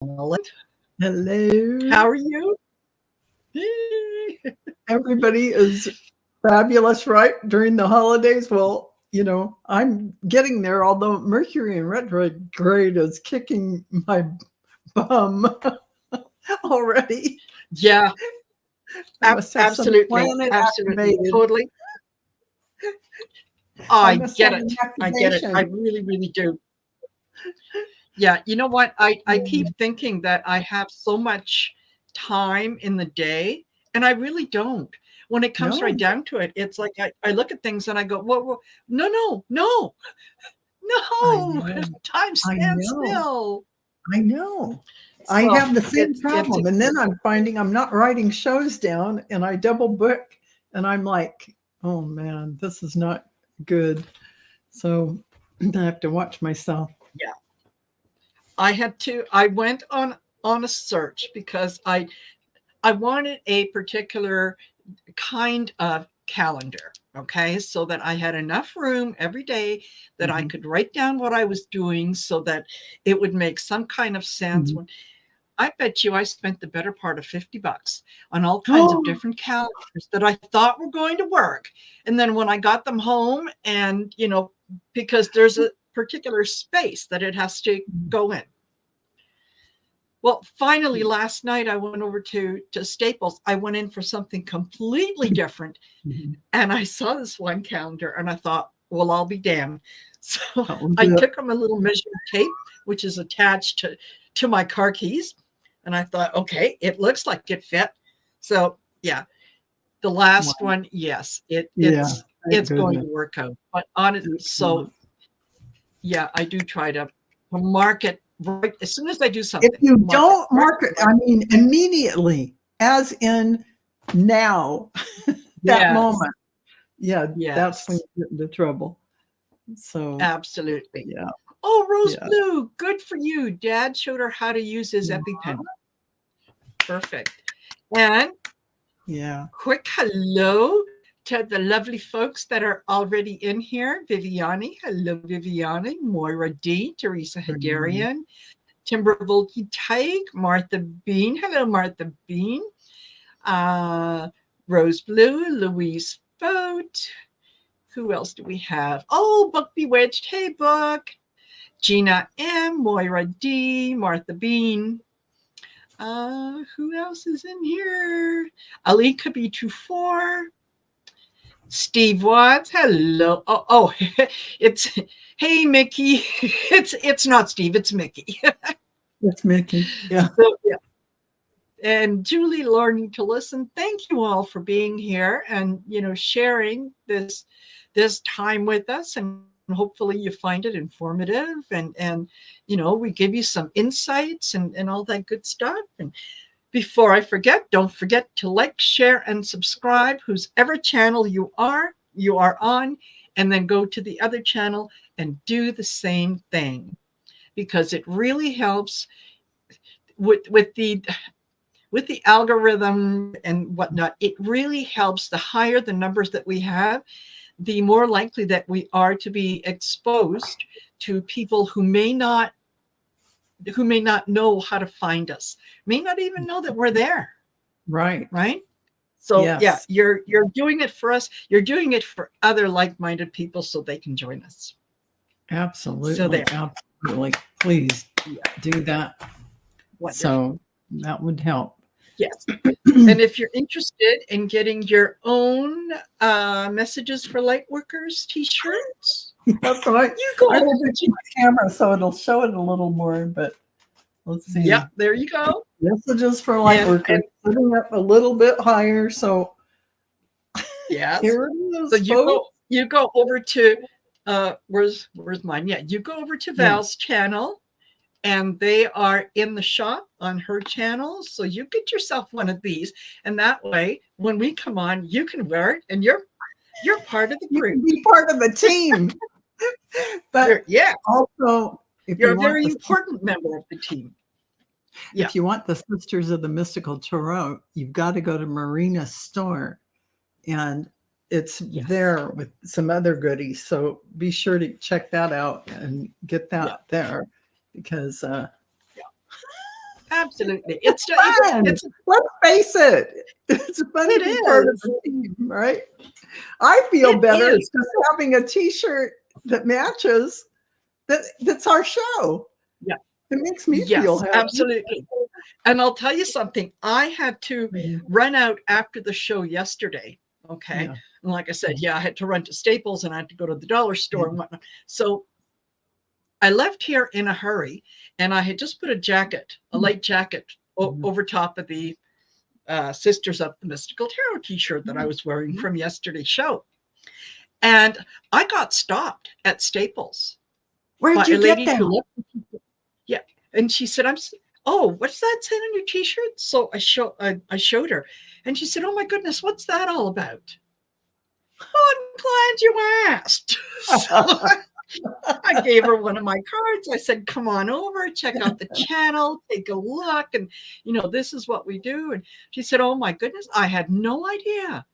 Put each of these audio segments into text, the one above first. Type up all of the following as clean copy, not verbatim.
Hello. How are you? Everybody is fabulous, right? During the holidays. Well, I'm getting there, although Mercury in retrograde is kicking my bum already. Yeah, I must have some absolutely, planet absolutely, activated. totally. I I must get have an it. I get it. I activation. really, really do. Yeah, you know what? I keep Mm, thinking that I have so much time in the day, and I really don't. When it comes right No, down to it, it's like I look at things and I go, whoa, no, no, no, I no, know. time I stands know. still. I know. I So have the same it's problem. And then I'm finding I'm not writing shows down and I double book and I'm like, oh man, this is not good. So I have to watch myself. yeah. I went on a search because I wanted a particular kind of calendar, okay, so that I had enough room every day that I Mhm, could write down what I was doing so that it would make some kind of sense. mhm. When I bet you I spent the better part of $50 on all kinds of Oh, different calendars that I thought were going to work. And then when I got them home, and because there's a particular space that it has to go in. Well, finally, last night I went over to Staples. I went in for something completely different, mhm. and I saw this one calendar, and I thought, well, I'll be damned. So That will I do it. took them a little measuring tape, which is attached to my car keys, and I thought, okay, it looks like it fit. So yeah, the Wow. last one, yes, Yeah, thank it's going goodness. to work out. But on it, Thank so goodness. yeah, I do try to mark it right as soon as I do If something. you Mark it don't right. mark it, I mean, immediately, as in now, that Yes, moment, yeah, that's when yes. you get into trouble. So, Absolutely. yeah, Oh, Rose yeah. Blue, good for you. Dad showed her how to use his Yeah. EpiPen. Perfect. And Yeah. quick hello to the lovely folks that are already in here. Viviani, hello, Viviani. Moira D, Teresa Good morning. Hadarian, Timbervolky Tyke, Martha Bean. Hello, Martha Bean. Uh, Rose Blue, Louise Boat. Who else do we have? Oh, Book Bewitched. Hey, Book. Gina M, Moira D, Martha Bean. Who else is in here? Ali Kabi24, Steve Watts. Hello. Oh, it's hey Mickey. It's not Steve. It's Mickey. It's Mickey. Yeah. So yeah. And Julie learning to listen. Thank you all for being here and sharing this time with us, and hopefully you find it informative, and we give you some insights and all that good stuff. And before I forget, don't forget to like, share, and subscribe, whosever channel you are on, and then go to the other channel and do the same thing, because it really helps with the algorithm and whatnot. It really helps. The higher the numbers that we have, the more likely that we are to be exposed to people who may not know how to find us, may not even know that we're there, Right. right? So yeah, Yes. you're doing it for us. You're doing it for other like-minded people so they can join us. So Absolutely. there. Absolutely. Please Yeah, do that. wonderful. So that would help. Yes. And if you're interested in getting your own messages for Lightworkers t-shirts, That's right. you go I over will to. do my camera so it'll show it a little more, but let's Yep, see. there you go. Messages for light And workers, putting up a little bit higher. So yes. here it So is, you folks. go over to where's mine? Yeah, you go over to Yeah. Val's channel, and they are in the shop on her channel. So you get yourself one of these, and that way when we come on, you can wear it, and you're part of the You group. can be part of the team. But Yeah, also, if you're you a want very the important member of the team. Yeah. if you want the Sisters of the Mystical Tarot, you've got to go to Marina's store, and it's Yes. there with some other goodies. So be sure to check that out and get Yeah. that there because Yeah. Absolutely. It's Fun. it's Let's face it. It's fun to It be part of is. the team, right? I feel It better is. just having a T-shirt that matches. That's our show. Yeah. It makes me feel Yes, happy. absolutely. And I'll tell you something. I had to run out after the show yesterday. Okay. Yeah. And like I said, I had to run to Staples and I had to go to the dollar store and whatnot. So I left here in a hurry and I had just put a light jacket over top of the Sisters of the Mystical Tarot t-shirt that I was wearing from yesterday's show. And I got stopped at Staples. Where'd you get them? Yeah. And she said, oh, what's that saying on your t-shirt? So I showed her and she said, oh my goodness, what's that all about? Oh, I'm glad you asked. So I gave her one of my cards. I said, come on over, check out the channel, take a look. And, this is what we do. And she said, oh my goodness, I had no idea.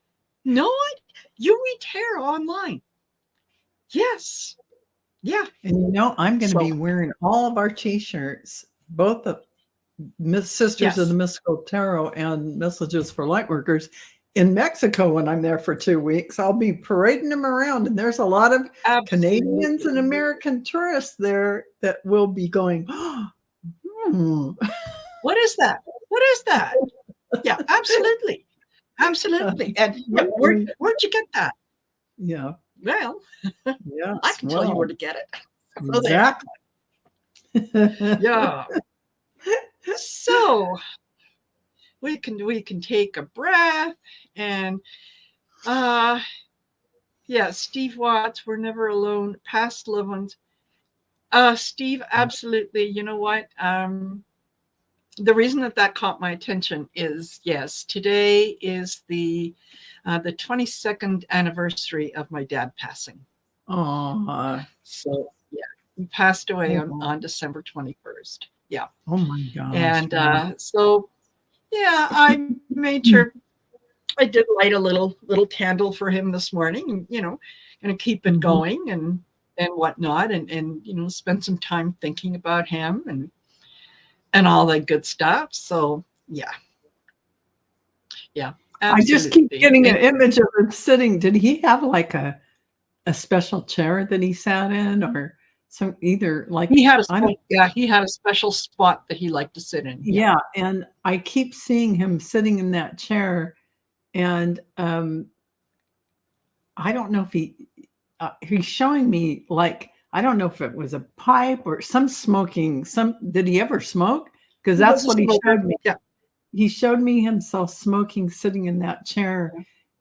No idea. You read tarot online. Yes. Yeah. And I'm going to be wearing all of our t-shirts, both the Sisters of the Mystical Tarot and Messages for Lightworkers in Mexico when I'm there for 2 weeks. I'll be parading them around, and there's a lot of Canadians and American tourists there that will be going, What is that? What is that? Yeah, absolutely. Absolutely. And where'd you get that? Yeah. Well, yeah, I can tell you where to get it. So exactly. Yeah. So we can take a breath and Steve Watts, we're never alone, past loved ones. Steve, absolutely. You know what? The reason that caught my attention is, today is the 22nd anniversary of my dad passing. So he passed away on December 21st. Yeah. Oh my gosh. And so I made sure I did light a little candle for him this morning, and keep it going and whatnot, and spend some time thinking about him and all that good stuff. So yeah. Absolutely. I just keep getting an image of him sitting. Did he have like a special chair that he sat in, or some either like he had he had a special spot that he liked to sit in. Yeah, and I keep seeing him sitting in that chair, and I don't know if he's showing me, like, I don't know if it was a pipe or some smoking. Did he ever smoke? Because that's what he showed me. Yeah. He showed me himself smoking, sitting in that chair,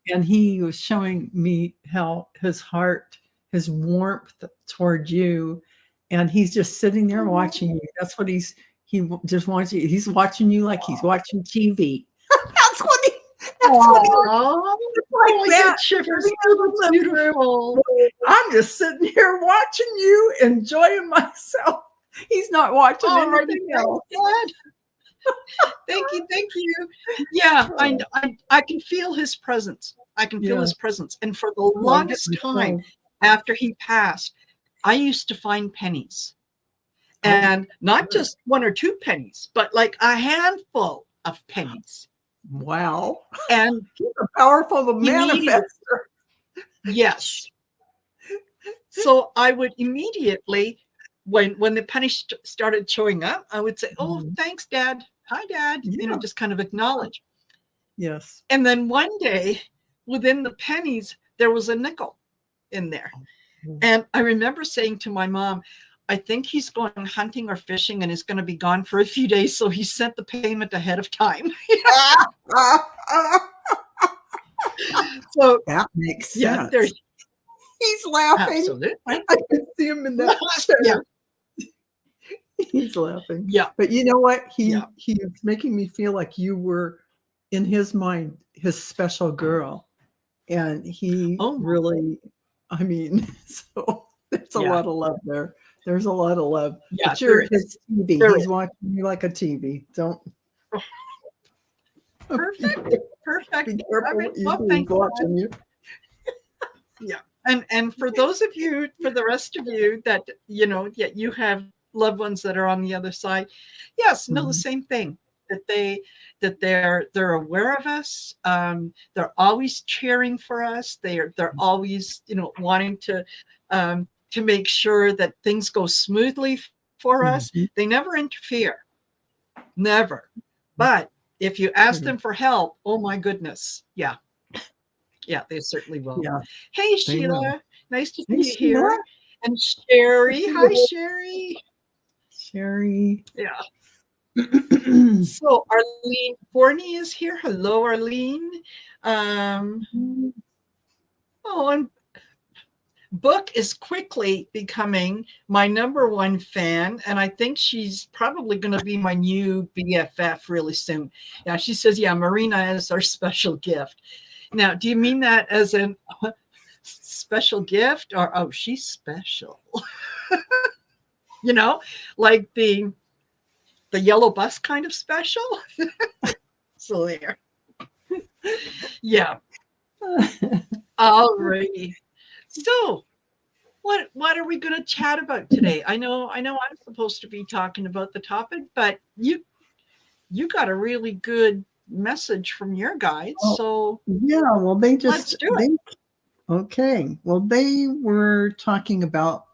and he was showing me how his heart, his warmth toward you, and he's just sitting there watching you. That's what he just wants you. He's watching you like he's watching TV. That's what he. Like shivers. Beautiful. I'm just sitting here watching you, enjoying myself. He's not watching anything else. Thank you. Yeah, I can feel his presence. I can feel his presence. And for the longest time after he passed, I used to find pennies. And not just 1 or 2 pennies, but like a handful of pennies. Wow. And he's a powerful manifestor. Yes. So I would immediately, when the pennies started showing up, I would say, oh, thanks, Dad. Hi, Dad. Just kind of acknowledge. Yes. And then one day, within the pennies, there was a nickel in there. And I remember saying to my mom, I think he's going hunting or fishing and is going to be gone for a few days. So he sent the payment ahead of time. So that makes sense. He's laughing. Absolutely. I can see him in that chair. He's laughing. Yeah. But you know what? He is making me feel like you were, in his mind, his special girl. And he really, I mean, so there's a lot of love there. There's a lot of love. Yeah, but you're his TV. He's watching you like a TV. Don't. Perfect. Be careful what you do. He's watching you. Yeah. And for those of you, for the rest of you that, you have loved ones that are on the other side. Yes, know the same thing, that they're aware of us. They're always cheering for us. They're always, wanting to make sure that things go smoothly for us. They never interfere, never. But if you ask them for help, oh my goodness, yeah, they certainly will. Yeah, Hey, they will. Sheila, nice to see Hey, you Sheila. here. And Sherry, hi, Sherry. Sherry. Yeah. So Arlene Forney is here. Hello, Arlene. And Book is quickly becoming my #1 fan, and I think she's probably going to be my new BFF really soon. Yeah, she says, yeah, Marina is our special gift. Now, do you mean that as a special gift, or, oh, she's special? Like the yellow bus kind of special? So there. Yeah. Alrighty. So, what are we going to chat about today? I know I'm supposed to be talking about the topic, but you got a really good message from your guides. So yeah, well, let's do it. Okay. Well, they were talking about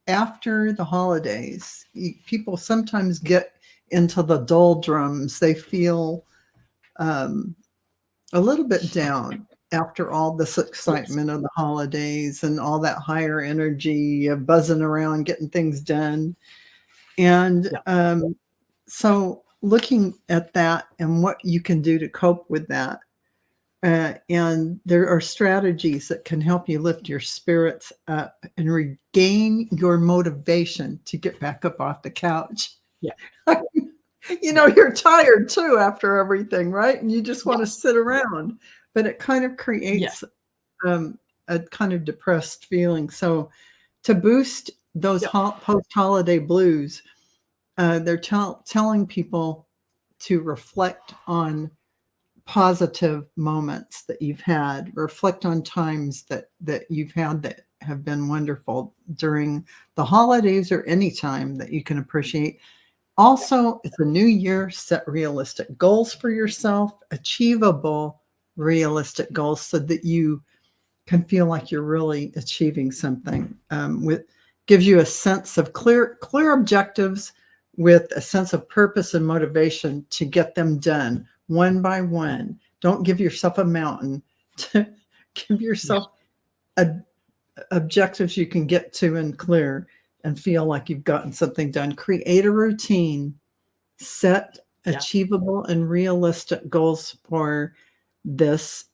after the holidays, people sometimes get into the doldrums. They feel a little bit down after all this excitement of the holidays and all that higher energy of buzzing around, getting things done. And so looking at that and what you can do to cope with that. And there are strategies that can help you lift your spirits up and regain your motivation to get back up off the couch. Yeah. You're tired too after everything, right? And you just want to sit around, but it kind of creates a kind of depressed feeling. So to boost those post-holiday blues, they're telling people to reflect on positive moments that you've had, reflect on times that you've had that have been wonderful during the holidays or any time that you can appreciate. Also, it's a new year, set realistic goals for yourself, achievable, realistic goals so that you can feel like you're really achieving something. Gives you a sense of clear objectives with a sense of purpose and motivation to get them done one by one. Don't give yourself a mountain. Give yourself objectives you can get to and clear and feel like you've gotten something done. Create a routine, set achievable and realistic goals for this.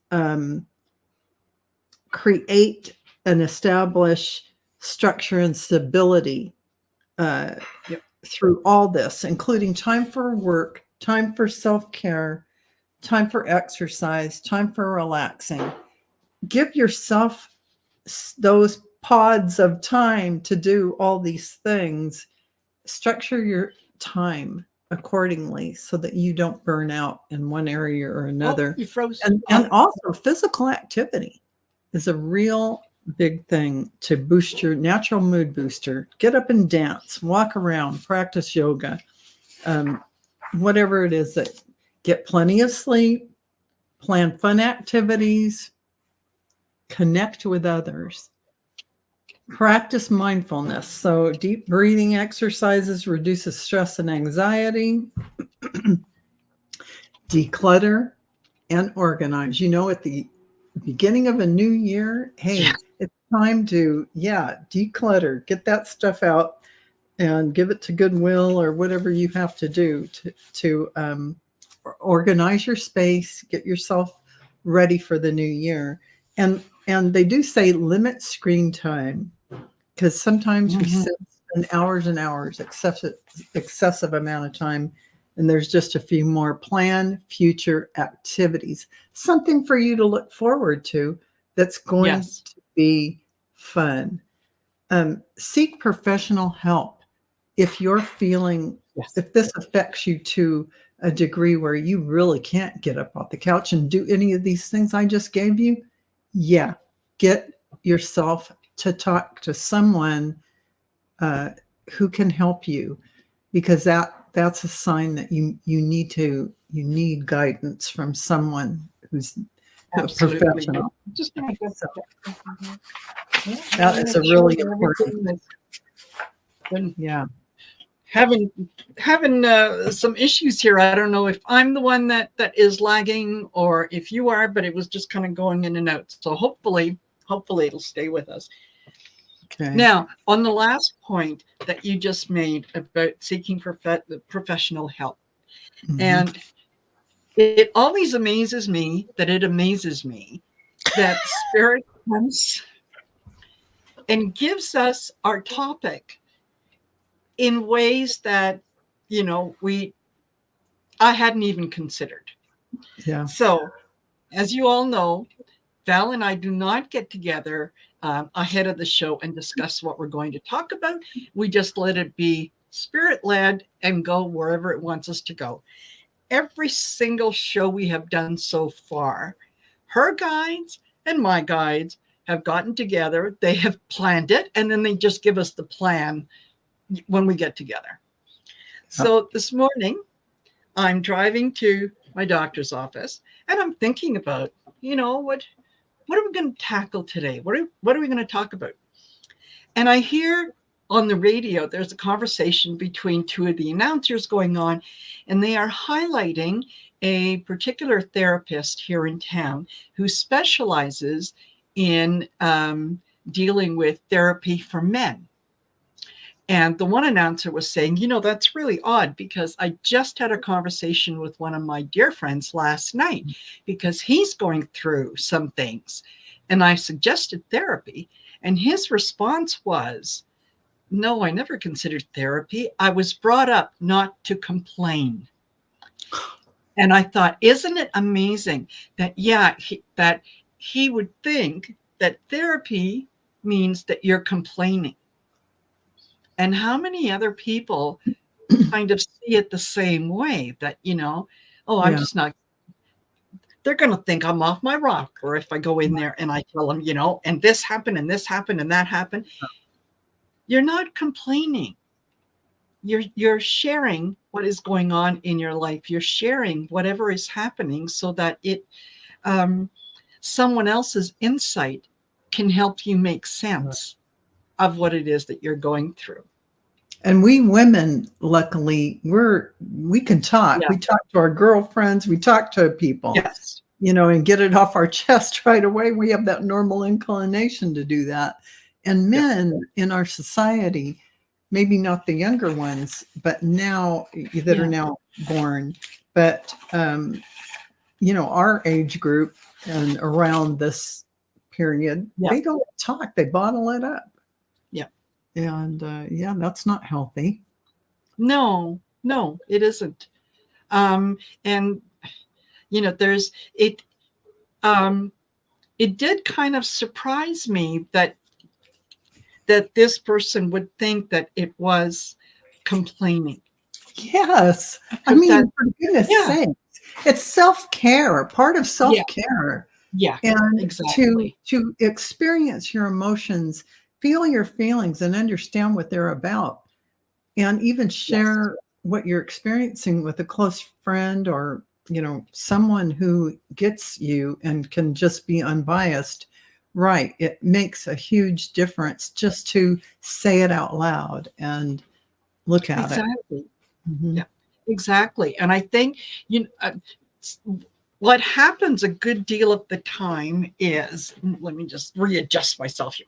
Create and establish structure and stability through all this, including time for work, time for self-care, time for exercise, time for relaxing. Give yourself those pods of time to do all these things. Structure your time accordingly so that you don't burn out in one area or another. You froze. And also physical activity is a real big thing to boost your natural mood booster. Get up and dance, walk around, practice yoga, whatever it is. That get plenty of sleep, plan fun activities, connect with others, practice mindfulness. So deep breathing exercises reduces stress and anxiety. Declutter and organize. At the beginning of a new year, hey, it's time to declutter, get that stuff out and give it to Goodwill or whatever you have to do to organize your space, get yourself ready for the new year. And they do say limit screen time, because sometimes we sit in hours and hours, excessive amount of time, and there's just a few more. Plan future activities, something for you to look forward to that's going to be fun. Seek professional help if you're feeling, if this affects you to a degree where you really can't get up off the couch and do any of these things I just gave you. Get yourself to talk to someone who can help you, because that's a sign that you need guidance from someone who's a Absolutely. professional. Just gonna go So check something here. Yeah, that wanna is make a sure really that important. everything is been Yeah. having some issues here. I don't know if I'm the one that is lagging or if you are, but it was just kind of going in and out. So hopefully it'll stay with us. Okay. Now, on the last point that you just made about seeking professional help, and it always amazes me that spirit comes and gives us our topic in ways that, you know, I hadn't even considered. Yeah. So, as you all know, Val and I do not get together ahead of the show and discuss what we're going to talk about. We just let it be spirit led and go wherever it wants us to go. Every single show we have done so far, her guides and my guides have gotten together, they have planned it, and then they just give us the plan when we get together. So this morning, I'm driving to my doctor's office and I'm thinking about, you know, what are we going to tackle today? What are we going to talk about? And I hear on the radio, there's a conversation between two of the announcers going on, and they are highlighting a particular therapist here in town who specializes in dealing with therapy for men. And the one announcer was saying, you know, that's really odd because I just had a conversation with one of my dear friends last night because he's going through some things. And I suggested therapy. And his response was, no, I never considered therapy. I was brought up not to complain. And I thought, isn't it amazing that, that he would think that therapy means that you're complaining. And how many other people kind of see it the same way, that, you know, oh, I'm just not, they're going to think I'm off my rock. Or if I go in there and I tell them, you know, and this happened and this happened and that happened, you're not complaining. You're sharing what is going on in your life. You're sharing whatever is happening so that it someone else's insight can help you make sense of what it is that you're going through. And we women, luckily, we can talk. Yeah. We talk to our girlfriends. We talk to people, Yes. you know, and get it off our chest right away. We have that normal inclination to do that. And men in our society, maybe not the younger ones, but now that are now born, but you know, our age group and around this period, they don't talk. They bottle it up. Yeah. And that's not healthy. No, it isn't. And you know, it did kind of surprise me that this person would think that it was complaining. Yes. I mean, for goodness sake, it's self-care, part of self-care. Yeah, and exactly. to experience your emotions, feel your feelings and understand what they're about, and even share what you're experiencing with a close friend or, you know, someone who gets you and can just be unbiased. Right. It makes a huge difference just to say it out loud and look at Exactly. it. Yeah, exactly. And I think, you know, what happens a good deal of the time is, let me just readjust myself here.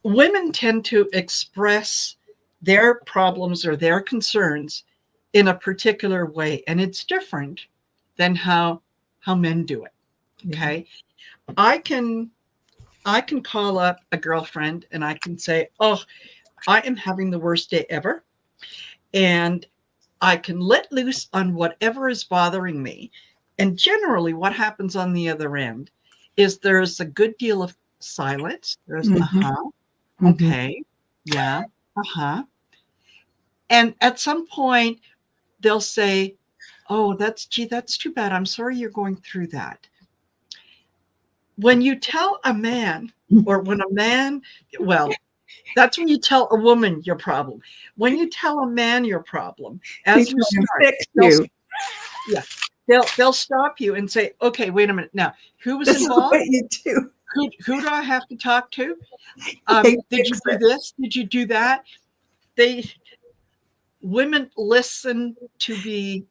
Women tend to express their problems or their concerns in a particular way, and it's different than how men do it. Okay. I can call up a girlfriend and I can say, oh, I am having the worst day ever. And I can let loose on whatever is bothering me. And generally what happens on the other end is there's a good deal of silence. There's okay, yeah, and at some point they'll say, oh, that's too bad. I'm sorry you're going through that. When you tell a man, or when a man, well, That's when you tell a woman your problem. When you tell a man your problem, He's as you trying to start, fix you. yeah, they'll stop you and say, "Okay, wait a minute. Now, who was This is involved? what you do. Who do I have to talk to? They Did you fix do it. this? Did you do that?" They Women listen to be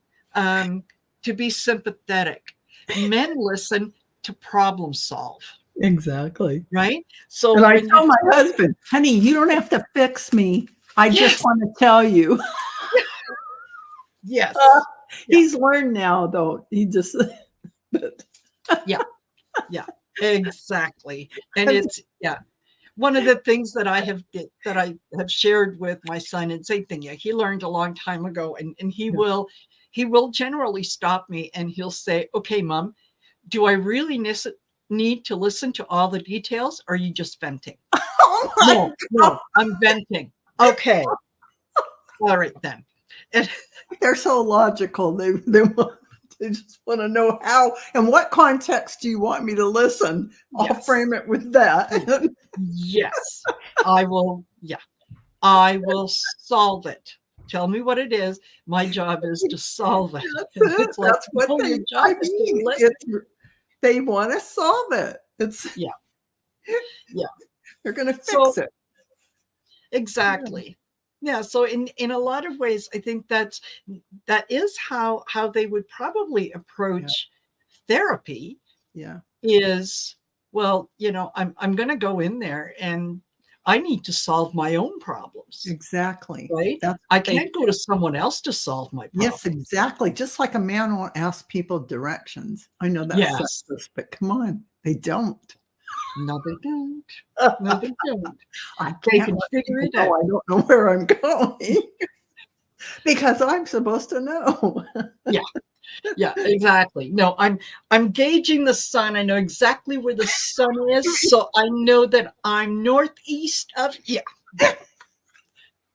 sympathetic. Men listen to problem solve. Exactly. Right. So And I when you tell my husband, honey, you don't have to fix me. I just yes, want to tell you. yes, yeah, He's learned now, though. He just, but yeah, exactly. And it's one of the things that I have shared with my son, and same thing. Yeah, he learned a long time ago, and he will generally stop me and he'll say, "Okay, Mom, do I really need to listen to all the details? Or are you just venting?" oh my God. No, I'm venting. Okay, all right then. And They're so logical. They just want to know how and what context do you want me to listen? I'll yes, frame it with that. yes, I will. Yeah, I will solve it. Tell me what it is. My job is to solve it. That's And it. it's like, That's what no, your job is to listen. they want to solve it. It's Yeah, yeah. they're going to So fix it. exactly. Yeah. So in a lot of ways, I think that is how they would probably approach therapy. Yeah. Is, well, I'm going to go in there and I need to solve my own problems. Exactly. Right? That's I what they can't go to someone else to solve my problem. Yes, exactly. Just like a man won't ask people directions. I know that's Yes. sexist, but come on, they don't. No, they don't. No, they don't. I They can't can let figure people it know out. I don't know where I'm going because I'm supposed to know. Yeah. Yeah, exactly. No, I'm gauging the sun. I know exactly where the sun is, so I know that I'm northeast of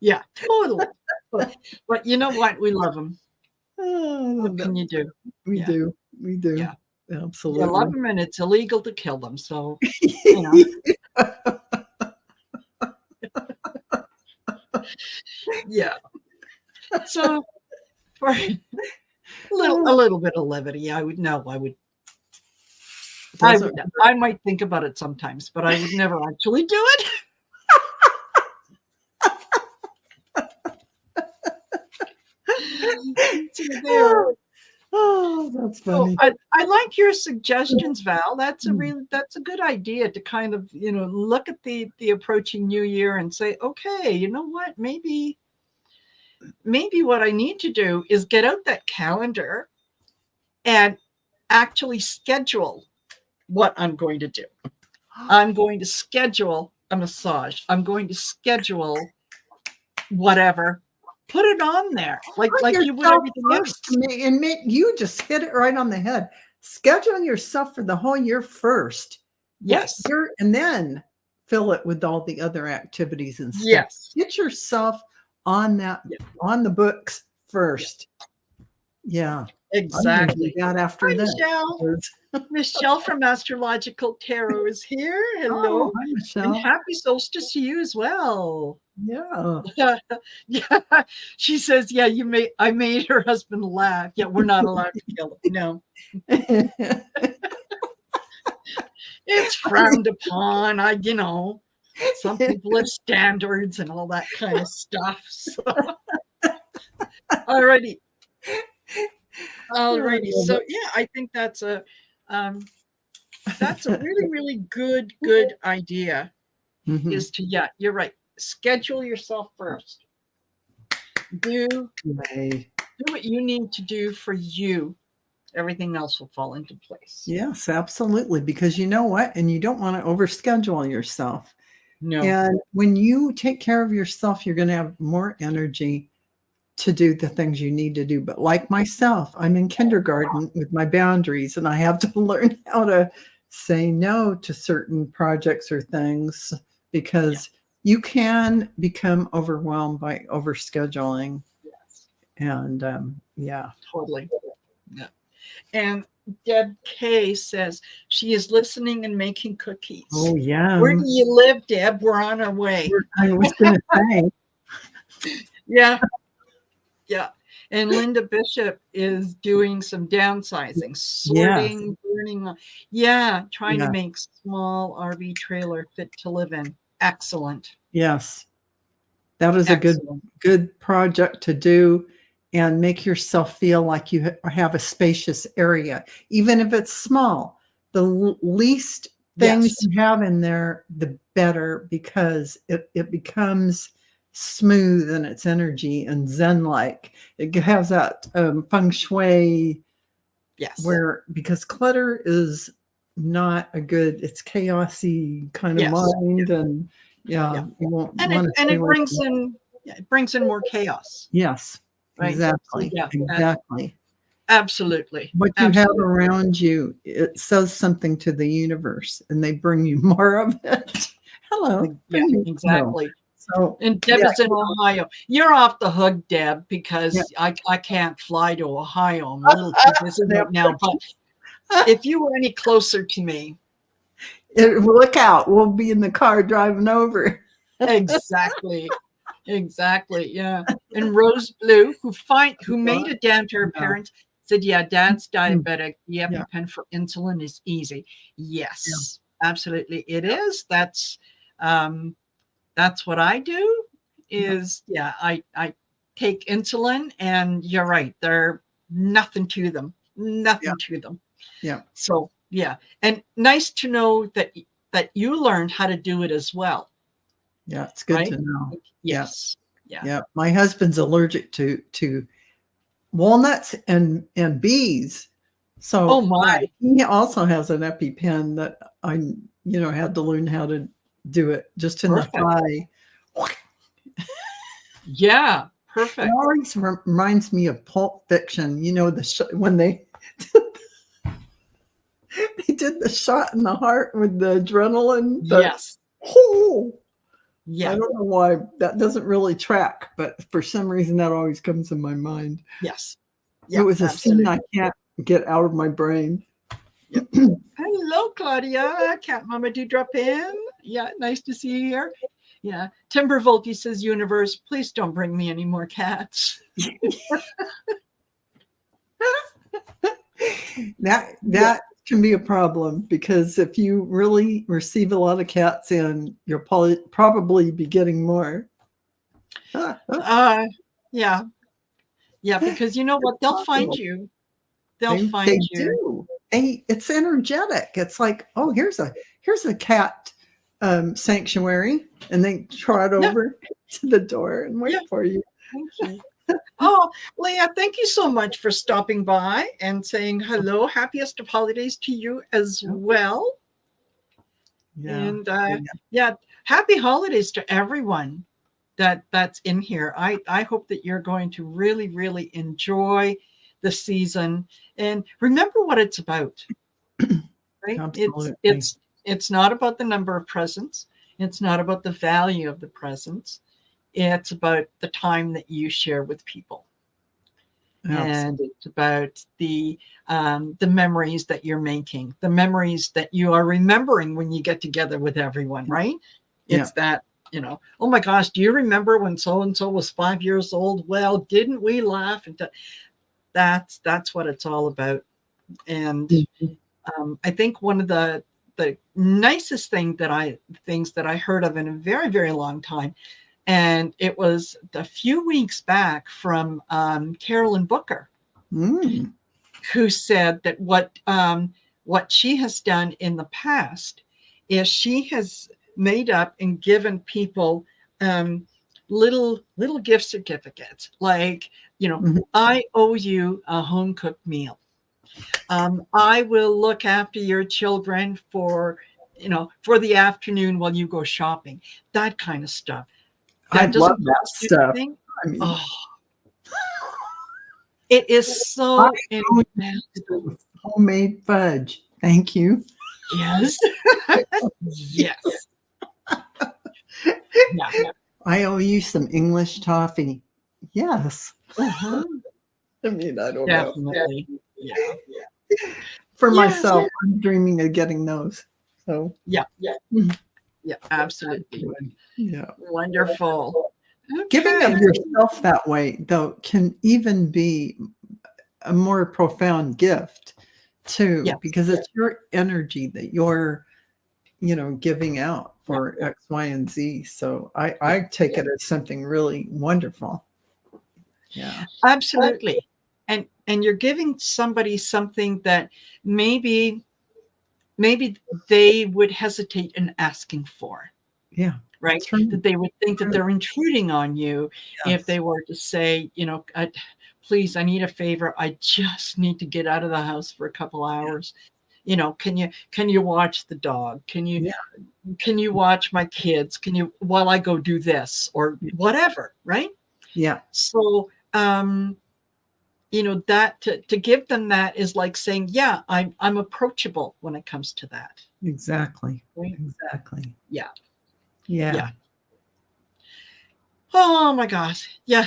yeah, totally. But you know what? We love them. Oh, I What love that. can you do? We Yeah, do. We do. yeah. You love Absolutely. them, and it's illegal to kill them. So you know, yeah. So for a little bit of levity, I would Those are I might think about it sometimes, but I would never actually do it. So there. that's So funny. I like your suggestions, Val. That's a good idea to kind of, look at the approaching new year and say, okay, you know what? Maybe what I need to do is get out that calendar and actually schedule what I'm going to do. I'm going to schedule a massage. I'm going to schedule whatever. Put it on there like Put you would yourself everything first else. and make you just hit it right on the head. Schedule yourself for the whole year first. Yes. And then fill it with all the other activities and stuff. Yes. Get yourself on on the books first. Yeah. Exactly. I'm gonna do that after Hi, that. Michelle. Michelle from Astrological Tarot is here. Hello. Oh, hi, And Michelle. happy solstice to you as well. Yeah. Yeah. She says, yeah, I made her husband laugh. Yeah, we're not allowed to kill him. No. It's frowned upon. Some people have standards and all that kind of stuff. So. Alrighty. So yeah, I think that's a really, really good idea. Mhm. Is to you're right. Schedule yourself first. Do what you need to do for you. Everything else will fall into place. Yes, absolutely. Because you know what? And you don't want to overschedule yourself. No. And when you take care of yourself, you're going to have more energy to do the things you need to do. But like myself, I'm in kindergarten with my boundaries, and I have to learn how to say no to certain projects or things because you can become overwhelmed by overscheduling. Yes. And Totally. Yeah. And Deb K says she is listening and making cookies. Oh, yeah. Where do you live, Deb? We're on our way. I was going to say. Yeah. Yeah. And Linda Bishop is doing some downsizing, sorting, burning. Yeah. Trying to make small RV trailer fit to live in. Excellent. Yes. That is a good project to do, and make yourself feel like you have a spacious area, even if it's small. The least things you have in there, the better, because it becomes smooth in its energy and zen-like. It has that feng shui, because clutter is not a good, it's chaosy kind of mind, and you won't want to. And it brings in more chaos. Yes, right? Exactly. So, exactly. Absolutely. What you have around you, it says something to the universe, and they bring you more of it. Hello. Yeah, exactly. So, and Deb is in Ohio. You're off the hook, Deb, because I can't fly to Ohio. I'm a little too busy right now. But if you were any closer to me, look out. We'll be in the car driving over. Exactly. Exactly. Yeah. And Rose Blue, who made it down to her parents, said, yeah, Dad's diabetic. The EpiPen for insulin is easy. Yes, absolutely. It is. That's what I do is, I take insulin, and you're right. They're nothing to them. Nothing to them. Yeah. So, yeah. And nice to know that you learned how to do it as well. Yeah, it's good to know. Yes. Yeah. My husband's allergic to walnuts and bees. So he also has an EpiPen that I had to learn how to do it just in the thigh. Yeah, perfect. It always reminds me of Pulp Fiction. When they did the shot in the heart with the adrenaline. Yes. Yeah. I don't know why that doesn't really track, but for some reason that always comes in my mind. Yes. It was a scene I can't get out of my brain. Hello, Claudia. Cat Mama, do drop in. Yeah, nice to see you here. Yeah. Timber Volky says, universe, please don't bring me any more cats. That can be a problem, because if you really receive a lot of cats in, you'll probably be getting more. Yeah, because you know what? They'll find you. They'll find you. It's energetic. It's like, oh, here's a cat sanctuary, and they trot over to the door and wait for you. Thank you. Oh, Leah, thank you so much for stopping by and saying hello. Happiest of holidays to you as well. And happy holidays to everyone that's in here. I hope that you're going to really, really enjoy the season, and remember what it's about. Right? Absolutely. It's not about the number of presents. It's not about the value of the presents. It's about the time that you share with people. Absolutely. And it's about the memories that you're making, the memories that you are remembering when you get together with everyone, right? It's that, oh my gosh, do you remember when so-and-so was 5 years old? Well, didn't we laugh? And that's what it's all about. And I think one of the nicest things that I heard of in a very, very long time, and it was a few weeks back from Carolyn Booker, who said that what she has done in the past is she has made up and given people little gift certificates, like, I owe you a home cooked meal. I will look after your children for the afternoon while you go shopping, that kind of stuff. I love that stuff. I mean, it is so homemade fudge. Thank you. Yes. Yes. I owe you some English toffee. Yes. I mean, I don't know. Yeah. For Yes. myself, I'm dreaming of getting those. So Yeah. Mhm. Yeah, absolutely. Yeah. Wonderful. Giving Okay. of yourself that way, though, can even be a more profound gift too, Yes. because it's your energy that you're, giving out for X, Y, and Z. So I take it as something really wonderful. Yeah. Absolutely. And you're giving somebody something that maybe they would hesitate in asking for, Yeah. right? True. That they would think that True. they're intruding on you if Yes. they were to say, please, I need a favor. I just need to get out of the house for a couple hours. Can you watch the dog? Can you watch my kids? While I go do this or whatever, right? Yeah. So, that to give them that is like saying, yeah, I'm approachable when it comes to that. Exactly. Right? Exactly. Yeah. Yeah. Oh my gosh. Yeah.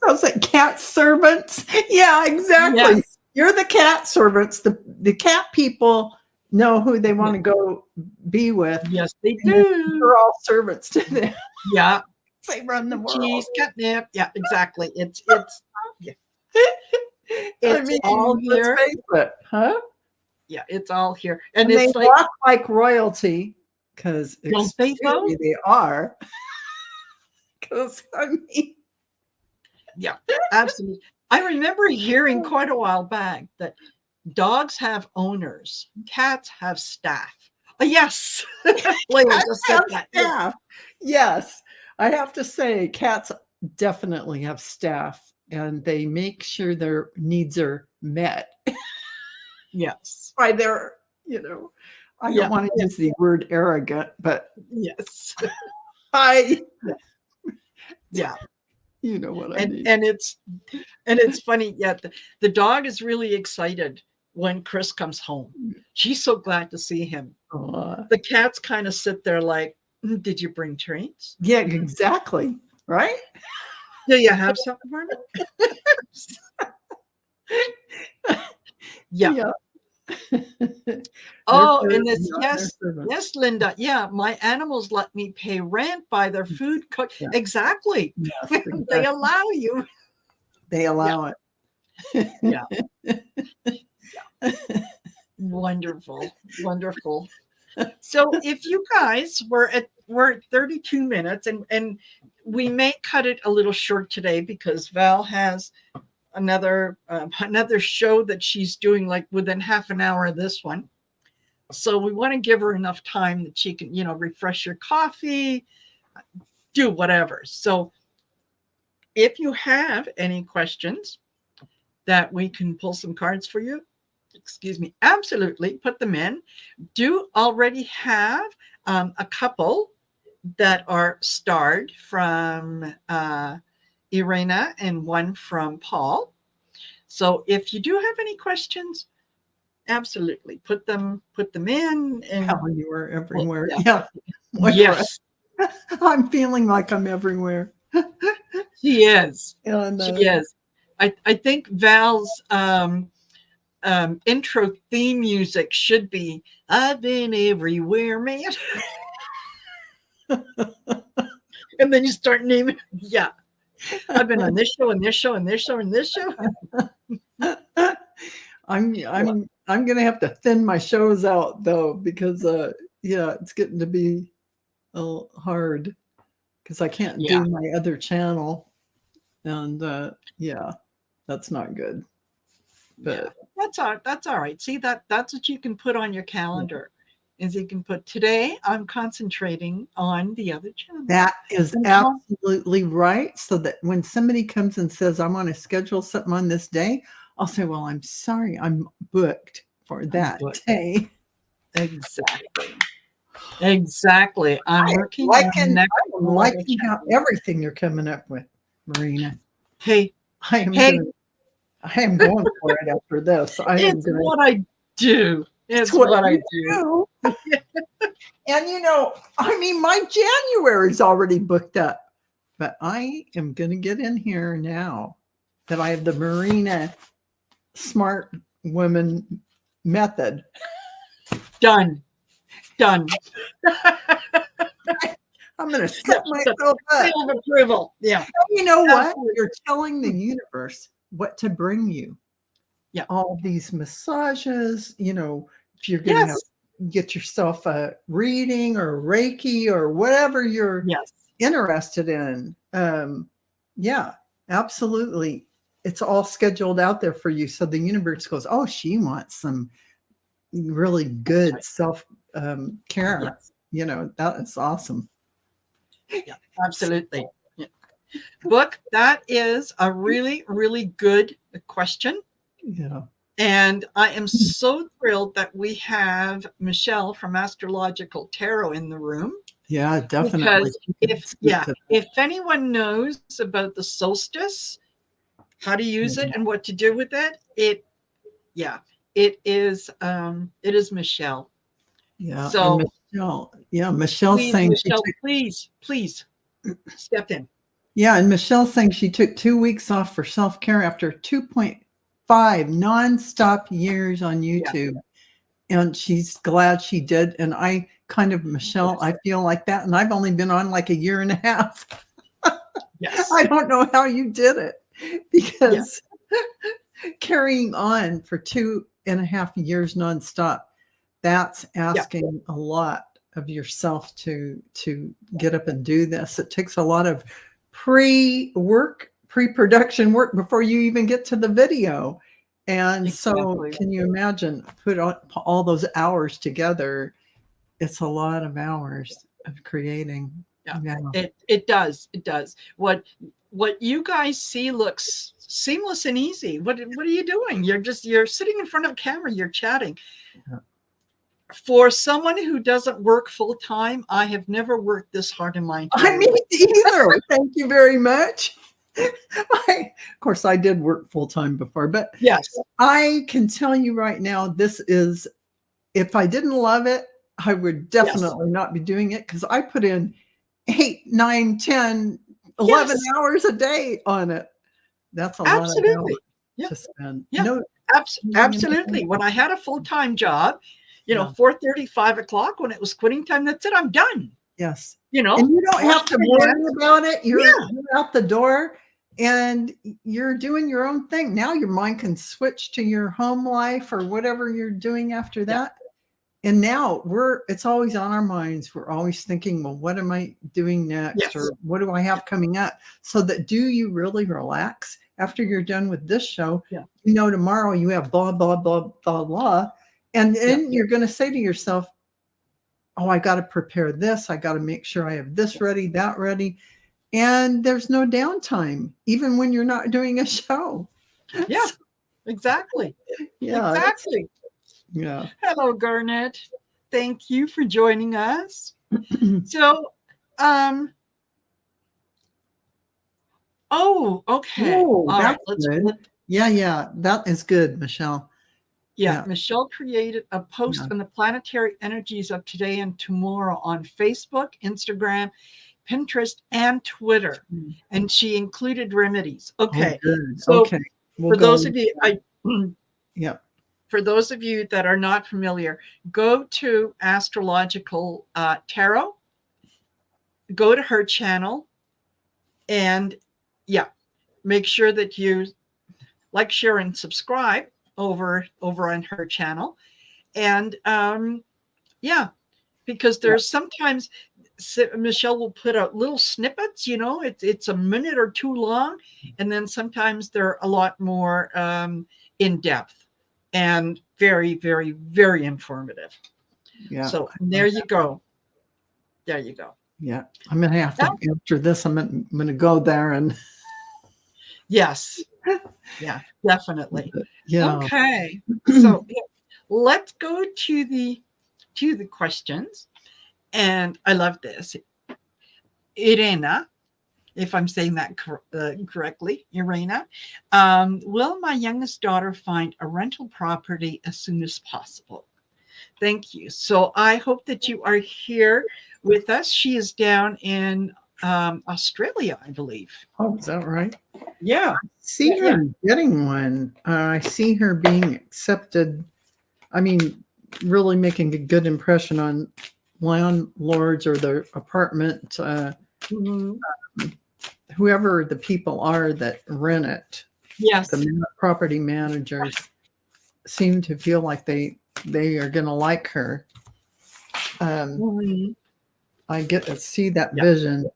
Those like cat servants. Yeah, exactly. Yes. You're the cat servants. The cat people know who they want to go be with. Yes, they And do. we're all servants to them. Yeah. They run the world. Cheese, catnip. Yeah, exactly. It's yeah. I It's mean, all let's here. face it, huh? Yeah, it's all here. And And they it's like, walk like royalty because don't they though? they are. Because I mean, Yeah, absolutely. I remember hearing quite a while back that dogs have owners, cats have staff. Yes. Blaine just said that. Yeah. staff. Yes, I have to say, cats definitely have staff, and they make sure their needs are met Yes. by their, I don't want to use the word arrogant, but Yes. I, Yeah. you know what I mean. And it's funny. Yeah, the dog is really excited when Chris comes home. She's so glad to see him. The cats kind of sit there like, did you bring treats? Yeah, exactly. Right? Do you have something for me? Yeah. Oh, and this, yes, Linda. Yeah, my animals let me pay rent by their food. Yeah. Exactly. Yes, They exactly. allow you. They allow it. Yeah. Wonderful. Wonderful. So if you guys we're at 32 minutes and we may cut it a little short today because Val has another show that she's doing like within half an hour of this one. So we want to give her enough time that she can, refresh your coffee, do whatever. So if you have any questions that we can pull some cards for you, excuse me, absolutely put them in. Do already have a couple that are starred from Irena and one from Paul. So if you do have any questions, absolutely put them in. And You are everywhere. Well, yeah. Yes. I'm feeling like I'm everywhere. She is. And, She is. I think Val's intro theme music should be "I've been everywhere, man," and then you start naming. Yeah, I've been on this show and this show and this show and this show. I'm gonna have to thin my shows out though because it's getting to be hard because I can't do my other channel, and that's not good. But that's all right. See, that's what you can put on your calendar. Is you can put today I'm concentrating on the other channel. That is absolutely right. So that when somebody comes and says I want to schedule something on this day, I'll say, well, I'm sorry, I'm booked for that day. Exactly. I'm working on liking out everything you're coming up with, Marina. Hey, I am going for it after this. What I do. It's what I do. And I mean, my January's already booked up, but I am going to get in here now that I have the Marina smart women method. Done. Done. I'm going to set myself up. Seal of approval. Yeah. You know what? Absolutely. You're telling the universe what to bring you. Yeah. All these massages, you know, if you're going to Yes. get yourself a reading or Reiki or whatever you're Yes. interested in. Yeah, absolutely. It's all scheduled out there for you. So the universe goes, oh, she wants some really good right. self care. Yes. You know, that is awesome. Yeah, absolutely. Yeah. Book, that is a really, really good question. Yeah. And I am so thrilled that we have Michelle from Astrological Tarot in the room. Yeah, definitely. Because if anyone knows about the solstice, how to use it and what to do with it, it is Michelle. Yeah. So Michelle's saying Michelle, please step in. Yeah, and Michelle's saying she took 2 weeks off for self-care after 2.5 nonstop years on YouTube. Yeah. And she's glad she did. And I kind of, Michelle, I feel like that. And I've only been on like a year and a half. Yes. I don't know how you did it, because carrying on for 2.5 years nonstop, that's asking a lot of yourself to get up and do this. It takes a lot of pre-production work before you even get to the video. And so can you imagine, put all those hours together? It's a lot of hours of creating. It does. What you guys see looks seamless and easy. What are you doing? You're sitting in front of a camera, you're chatting. For someone who doesn't work full time, I have never worked this hard in my entire life. Either. Thank you very much. Of course, I did work full time before, but yes, I can tell you right now, this is, if I didn't love it, I would definitely not be doing it, because I put in 8, 9, 10, 11 hours a day on it. That's a lot of hours to spend. Yeah, absolutely. When I had a full-time job, 4:30, 5 o'clock, when it was quitting time, that's it, I'm done. Yes. And you don't have to worry about it. You're out the door and you're doing your own thing. Now your mind can switch to your home life or whatever you're doing after that. And now it's always on our minds. We're always thinking, well, what am I doing next? Or what do I have coming up? So that, do you really relax after you're done with this show? Tomorrow you have blah, blah, blah, blah, blah. And then you're going to say to yourself, oh, I got to prepare this. I got to make sure I have this ready, that ready. And there's no downtime, even when you're not doing a show. Yeah, exactly. Exactly. Yeah. Hello, Garnet. Thank you for joining us. So, okay. All right. Yeah. That is good, Michelle. Yeah, Michelle created a post on the planetary energies of today and tomorrow on Facebook, Instagram, Pinterest, and Twitter. And she included remedies. Okay. So for those of you, for those of you that are not familiar, go to Astrological Tarot, go to her channel, and make sure that you like, share, and subscribe over on her channel. And because there's sometimes Michelle will put out little snippets, it's a minute or two long, and then sometimes they're a lot more in depth and very, very, very informative. So there you go. Yeah, I'm gonna have to, after this, I'm gonna go there and yes, definitely. Yeah. Okay. So let's go to the questions. And I love this. Irena, if I'm saying that correctly, Irena, will my youngest daughter find a rental property as soon as possible? Thank you. So I hope that you are here with us. She is down in Australia, I believe. Oh, is that right? Yeah. See Yeah, her getting one. I see her being accepted. I mean, really making a good impression on landlords or the apartment, Mhm. whoever the people are that rent it. Yes. The property managers seem to feel like they are going to like her. Mhm. I get to see that Yeah. vision,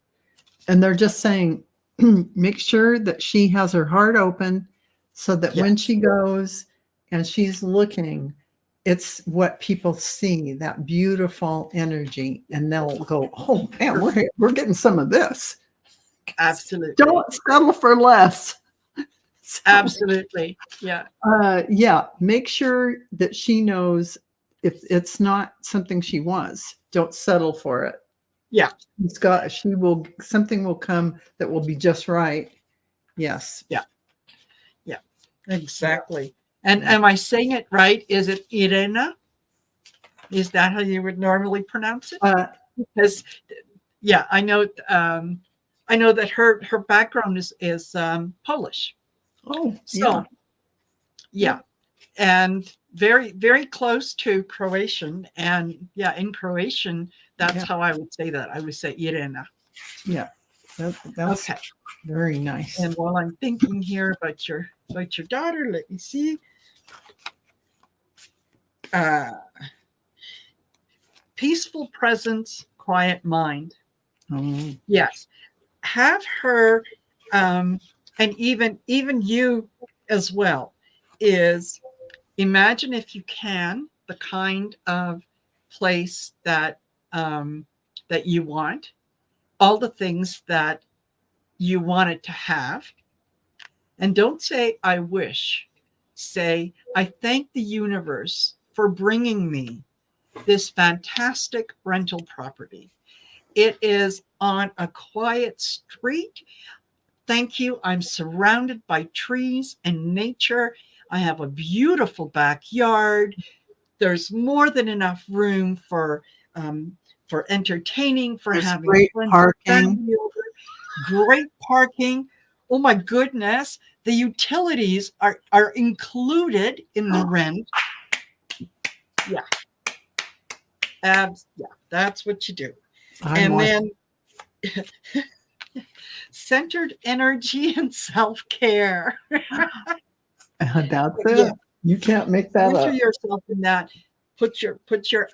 and they're just saying, make sure that she has her heart open, so that Yeah. when she goes and she's looking, it's what people see, that beautiful energy, and they'll go, "Oh man, we're getting some of this." Absolutely. Don't settle for less. So, Absolutely. Yeah. yeah, make sure that she knows if it's not something she wants, don't settle for it. Yeah. Something will come that will be just right. Yes. Yeah. Yeah. Exactly. And Yeah. am I saying it right? Is it Irena? Is that how you would normally pronounce it? Because yeah, I know that her background is Polish. Oh, yeah. So yeah, and very very close to Croatian. And yeah, in Croatian, that's Yeah. how I would say that. I would say Irena. Yeah. That's Okay. very nice. And while I'm thinking here about your daughter, let me see. Uh, peaceful presence, quiet mind. Oh, Yes, have her, and even you as well. Is imagine if you can the kind of place that you want, all the things that you want it to have, and don't say I wish. Say I thank the universe for bringing me this fantastic rental property. It is on a quiet street. Thank you. I'm surrounded by trees and nature. I have a beautiful backyard. There's more than enough room for entertaining, for there's having great friends and parking. family over. Great parking. Oh my goodness, the utilities are included in the rent. Yeah, yeah, that's what you do. I And want then centered energy and self-care. that's Yeah, it. You can't make that center up. yourself in that. Put your put it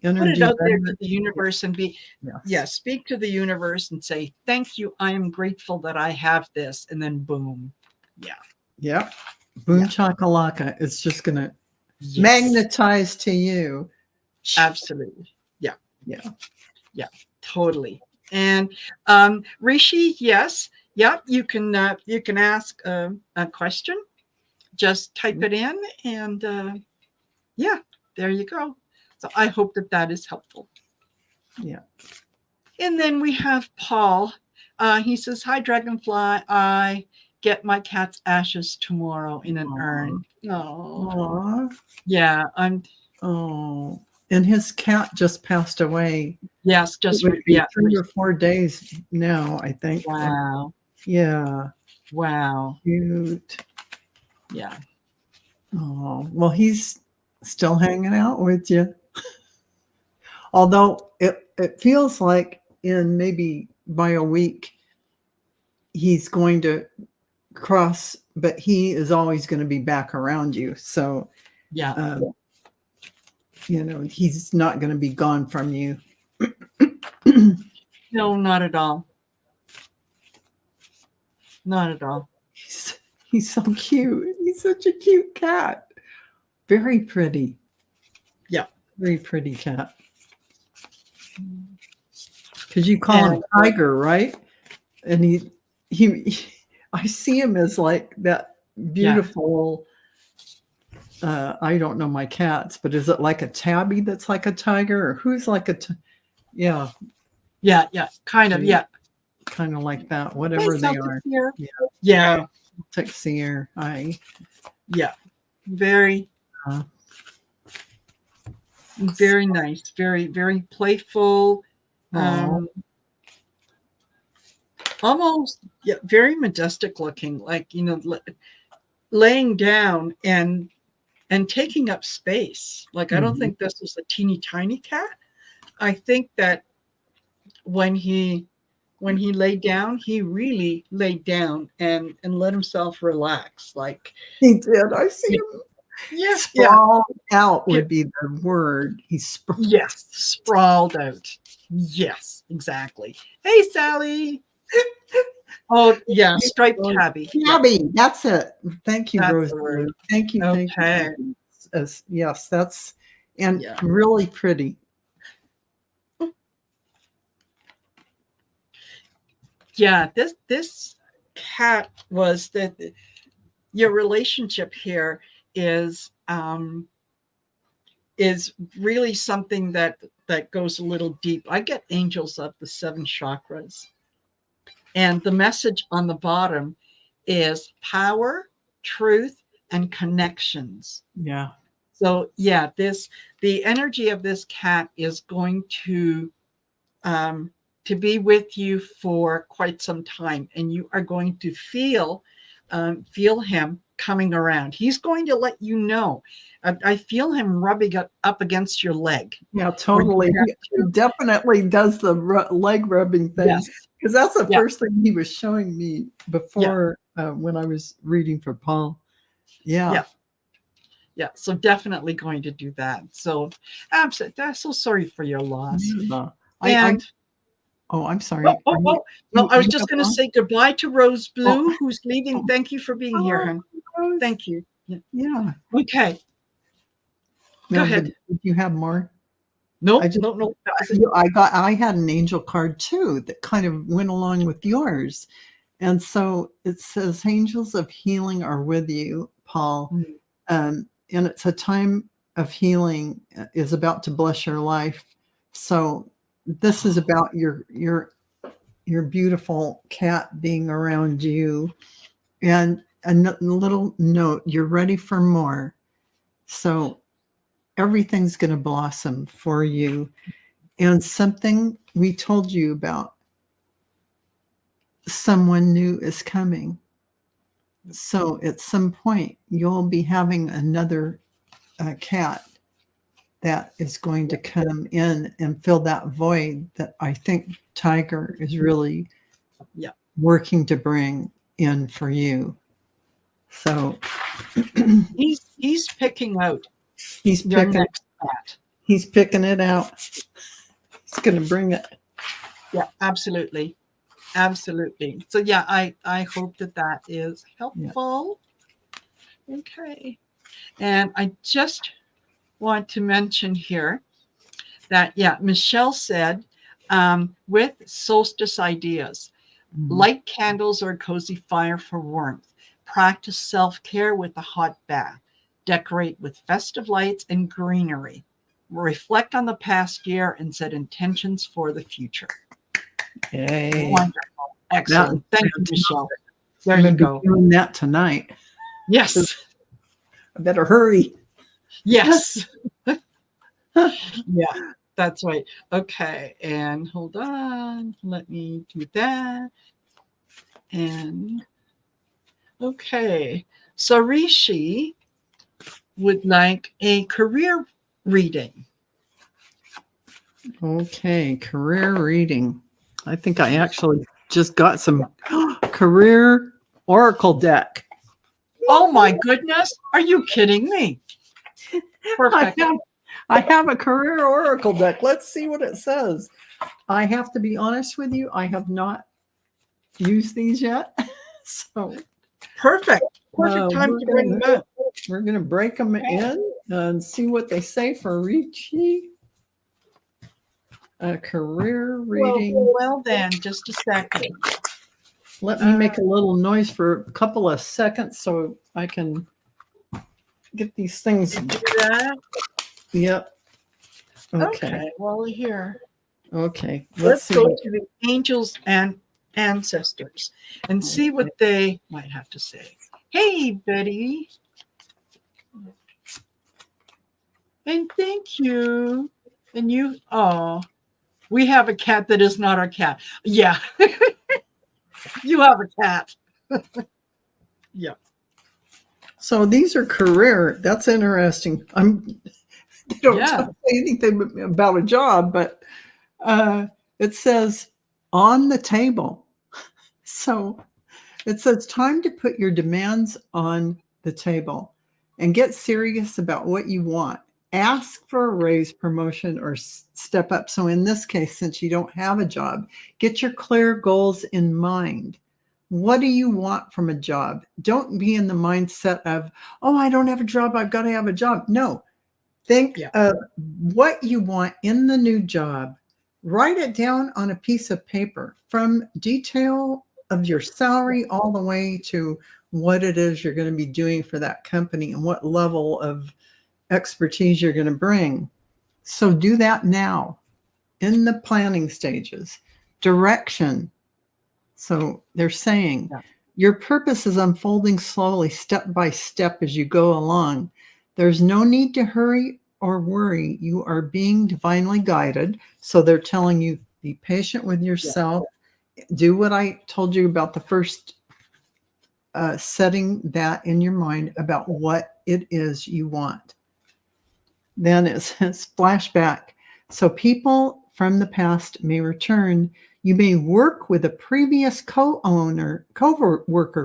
Energy out there to betterment. the universe and be, yeah, Yes. speak to the universe and say thank you, I am grateful that I have this, and then boom. Yeah. Yep. Yeah. Boom chakalaka. It's just gonna Yes. magnetize to you. Absolutely. Yeah. Yeah. Yeah. Totally. And Rishi, yes, yeah, you can ask a question. Just type it in, and yeah, there you go. So I hope that is helpful. Yeah. And then we have Paul. He says, "Hi, Dragonfly. I get my cat's ashes tomorrow in an urn." Oh, Aw. yeah. Oh. And his cat just passed away. Yes, It just would be yeah. 3 or 4 days now, I think. Wow. Yeah. Wow. Cute. Yeah. Oh, well, he's still hanging out with you. Although it feels like in maybe by a week he's going to cross, but he is always going to be back around you. So, Yeah. he's not going to be gone from you. No, not at all. Not at all. He's so cute. He's such a cute cat. Very pretty. Yeah. Very pretty cat. Because you call him Tiger, right? And he I see him as like that beautiful. I don't know my cats, but is it like a tabby that's like a tiger, or who's like yeah, Yeah. Yeah. Kind of. Yeah. kind of like that, Hey, whatever they Celtic are. here. Yeah, Yeah. Texier. Yeah. Very, Uh, very nice. Very, very playful. Oh, Almost very majestic looking, like, laying down and taking up space. Like, I don't mhm. think this was a teeny tiny cat. I think that when he laid down, he really laid down and let himself relax. Like, He did. I see him yeah, sprawl out yeah, would be the word. yes, sprawled out. Yes, exactly. Hey, Sally. Oh, yeah, striped tabby. Yeah, Tabby, that's it. Thank you, that's Rose the Blue. word. Thank you, Okay. Tabby. Yes, that's and Yeah. really pretty. Yeah, this cat was that your relationship here is really something that goes a little deep. I get angels of the 7 chakras. And the message on the bottom is power, truth, and connections. Yeah. So yeah, the energy of this cat is going to be with you for quite some time, and you are going to feel him coming around. He's going to let you know. I feel him rubbing up against your leg. Yeah, Where you totally. have He to, definitely does the leg rubbing thing yes, because that's the yeah, first thing he was showing me yeah, before when I was reading for Paul. Yeah. yeah. Yeah, so definitely going to do that. So I'm so sorry for your loss. Yeah. I And oh, I'm sorry. Are no, I was you just have going to one? say goodbye to Rose Oh, Blue, who's leaving. oh, Thank you for being here, oh, hon. Rose. Thank you. Yeah. Yeah. Okay, go Now, ahead. did you have more? I No, just no, no. That was it. I had an angel card too that kind of went along with yours. And so it says angels of healing are with you, Paul. Mm. And it's a time of healing is about to bless your life. So this is about your beautiful cat being around you. And a little note, you're ready for more. So everything's going to blossom for you. And something we told you about, someone new is coming. So at some point, you'll be having another cat that is going to come in and fill that void that I think Tiger is really Yeah, working to bring in for you. So he's picking out he's your picking next cat. he's picking it out. He's going to bring it. Yeah, absolutely, absolutely. So yeah, I hope that is Yeah. helpful. Okay, and I just want to mention here that, yeah, Michelle said, with solstice ideas, Mhm. light candles or a cozy fire for warmth, practice self-care with a hot bath, decorate with festive lights and greenery, reflect on the past year and set intentions for the future. Yay. Wonderful. That is Excellent. Thank you, fantastic. Michelle. There I'm you going to be go. doing that tonight. Yes. I better hurry. Yes. Yeah, that's right. Okay, and hold on. Let me do that. And okay, so Rishi would like a career reading. Okay, career reading. I think I actually just got some career oracle deck. Oh my goodness, are you kidding me? I Perfect. have I have a career oracle deck. Let's see what it says. I have to be honest with you, I have not used these yet. So Perfect. Perfect time we're to bring gonna them out. we're gonna break them in and see what they say for Ricci. A career reading. Well then, just a second. Let me make a little noise for a couple of seconds so I can get these things. Do that. Yep. Okay, well here. Okay. Let's Let's see. go to the angels and ancestors and see what they might have to say. Hey, Betty. And thank you. And you, oh, We have a cat that is not our cat. Yeah. You have a cat. Yeah. So these are career. That's interesting. They don't Yeah. say anything about a job, but it says on the table. So it says time to put your demands on the table and get serious about what you want. Ask for a raise, promotion, or step up. So in this case, since you don't have a job, get your clear goals in mind. What do you want from a job? Don't be in the mindset of, oh, I don't have a job, I've got to have a job. No, think Yeah. of what you want in the new job. Write it down on a piece of paper, from detail of your salary all the way to what it is you're going to be doing for that company and what level of expertise you're going to bring. So do that now in the planning stages. Direction. So they're saying Yeah. your purpose is unfolding slowly, step by step as you go along. There's no need to hurry or worry. You are being divinely guided. So they're telling you, be patient with yourself. Do what I told you about the first, setting that in your mind about what it is you want. Then it says flashback. So people from the past may return. You may work with a previous co-worker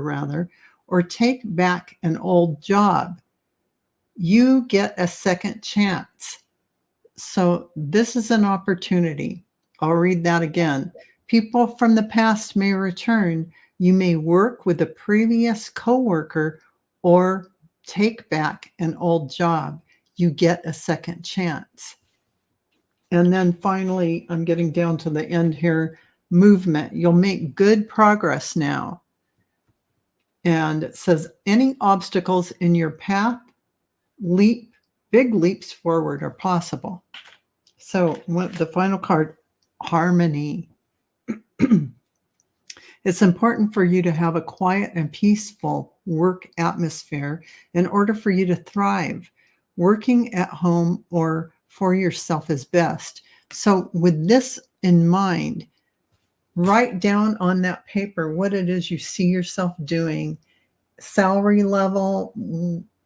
rather, or take back an old job. You get a second chance. So this is an opportunity. I'll read that again. People from the past may return. You may work with a previous coworker or take back an old job. You get a second chance. And then finally, I'm getting down to the end here. Movement. You'll make good progress now. And it says any obstacles in your path, big leaps forward are possible. So the final card, harmony. It's important for you to have a quiet and peaceful work atmosphere in order for you to thrive. Working at home or for yourself is best. So with this in mind, write down on that paper what it is you see yourself doing, salary level,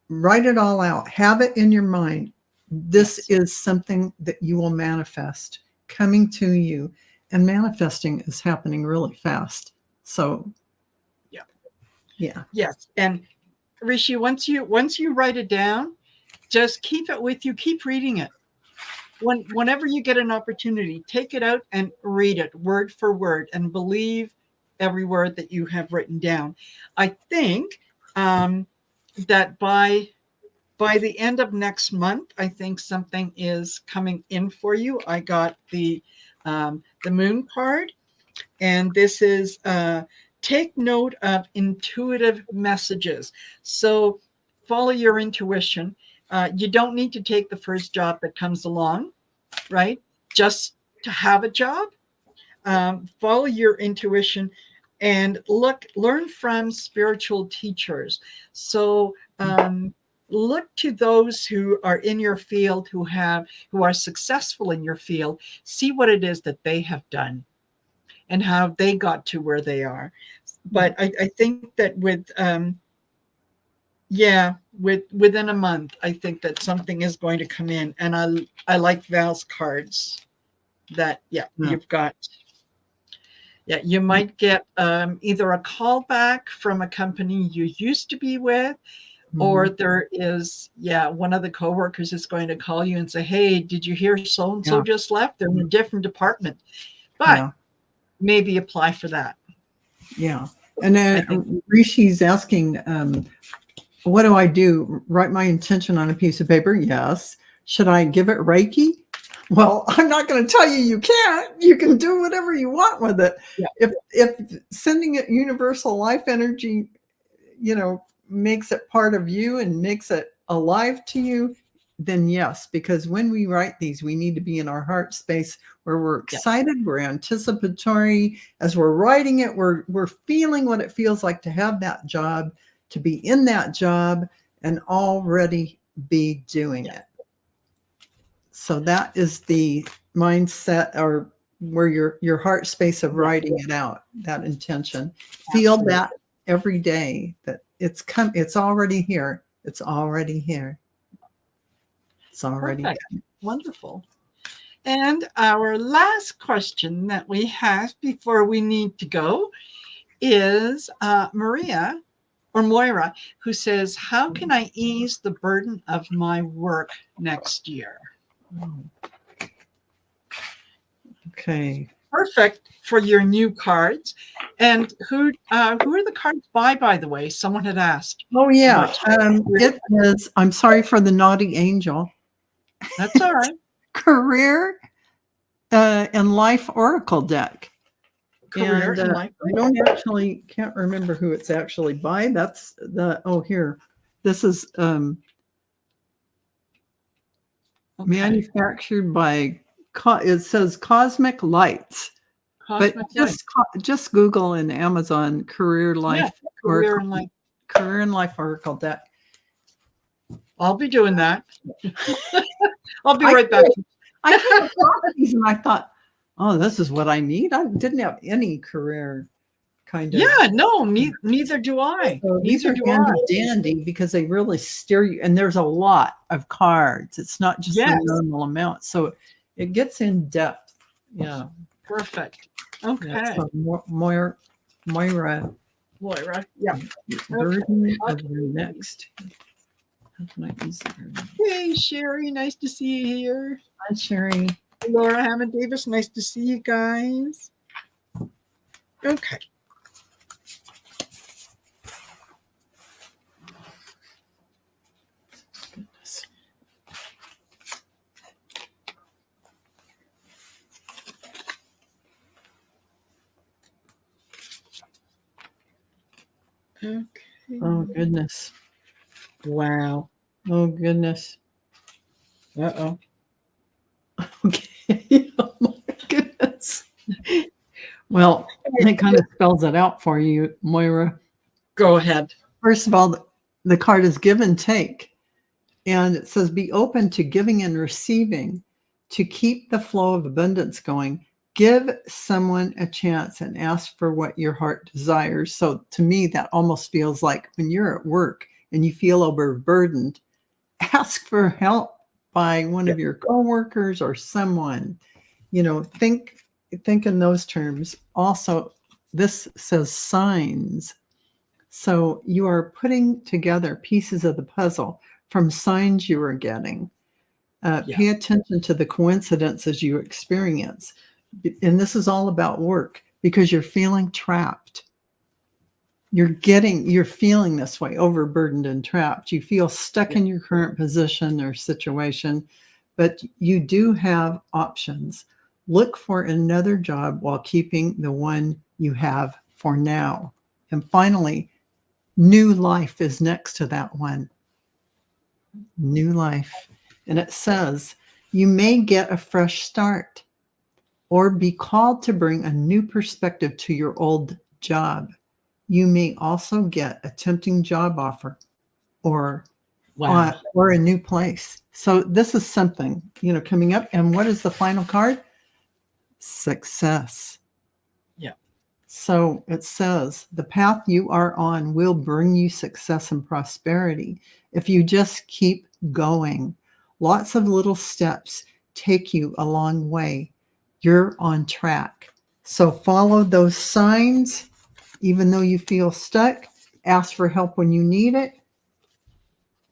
write it all out. Have it in your mind. This is something that you will manifest coming to you, and manifesting is happening really fast. So yeah. Yes. And Rishi, once you write it down, just keep it with you. Keep reading it. Whenever you get an opportunity, take it out and read it word for word and believe every word that you have written down. I think that by the end of next month, I think something is coming in for you. I got the moon card, and this is take note of intuitive messages. So follow your intuition. You don't need to take the first job that comes along, right? Just to have a job. Follow your intuition and learn from spiritual teachers. So look to those who are in your field, who are successful in your field. See what it is that they have done and how they got to where they are. But I think that within a month, I think that something is going to come in. And I like Val's cards that, you've got. Yeah, you might get either a call back from a company you used to be with, or there is, one of the coworkers is going to call you and say, hey, did you hear so-and-so just left? They're in a different department. But maybe apply for that. Yeah. And then Rishi's asking, what do I do? Write my intention on a piece of paper? Yes. Should I give it Reiki? Well, I'm not going to tell you you can't. You can do whatever you want with it. Yeah. If sending it universal life energy, makes it part of you and makes it alive to you, then yes, because when we write these, we need to be in our heart space where we're excited, we're anticipatory. As we're writing it, we're feeling what it feels like to have that job, to be in that job and already be doing it. So that is the mindset or where your heart space of writing it out, that intention. Feel Absolutely. that every day, that it's already here. It's already here. It's already Perfect. here. Wonderful. And our last question that we have before we need to go is Moira, who says, how can I ease the burden of my work next year? Okay. Perfect for your new cards. And who are the cards by the way? Someone had asked. Oh yeah. It is, I'm sorry for the naughty angel. That's all right. Career and Life Oracle deck. Career And and life. I can't remember who it's actually by. That's here. This is manufactured by, it says Cosmic Lights. But just Google and Amazon Career Life Career and Life Oracle deck. I'll be doing that. I'll be right back. I came across these and I thought, oh, this is what I need. I didn't have any career kind of. Yeah, no, neither do I. So these are handy dandy because they really steer you. And there's a lot of cards. It's not just a normal amount. So it gets in depth. Yeah. Perfect. Okay. Yeah, so Moira. Yeah. Burden of your next. How can I use the burden? Hey, Sherry. Nice to see you here. Hi, Sherry. Laura Hammond Davis. Nice to see you guys. Okay. Okay. Oh, goodness. Wow. Oh, goodness. Uh-oh. Okay. Oh, my goodness. Well, it kind of spells it out for you, Moira. Go ahead. First of all, the card is give and take. And it says, be open to giving and receiving to keep the flow of abundance going. Give someone a chance and ask for what your heart desires. So to me, that almost feels like when you're at work and you feel overburdened, ask for help by one of your coworkers or someone. Think in those terms. Also, this says signs. So you are putting together pieces of the puzzle from signs you are getting. Pay attention to the coincidences you experience. And this is all about work because you're feeling trapped. You're feeling this way, overburdened and trapped. You feel stuck in your current position or situation, but you do have options. Look for another job while keeping the one you have for now. And finally, new life is next to that one. New life. And it says, you may get a fresh start or be called to bring a new perspective to your old job. You may also get a tempting job offer or a new place. So this is something, coming up. And what is the final card? Success. Yeah. So it says, the path you are on will bring you success and prosperity if you just keep going. Lots of little steps take you a long way. You're on track. So follow those signs, even though you feel stuck. Ask for help when you need it.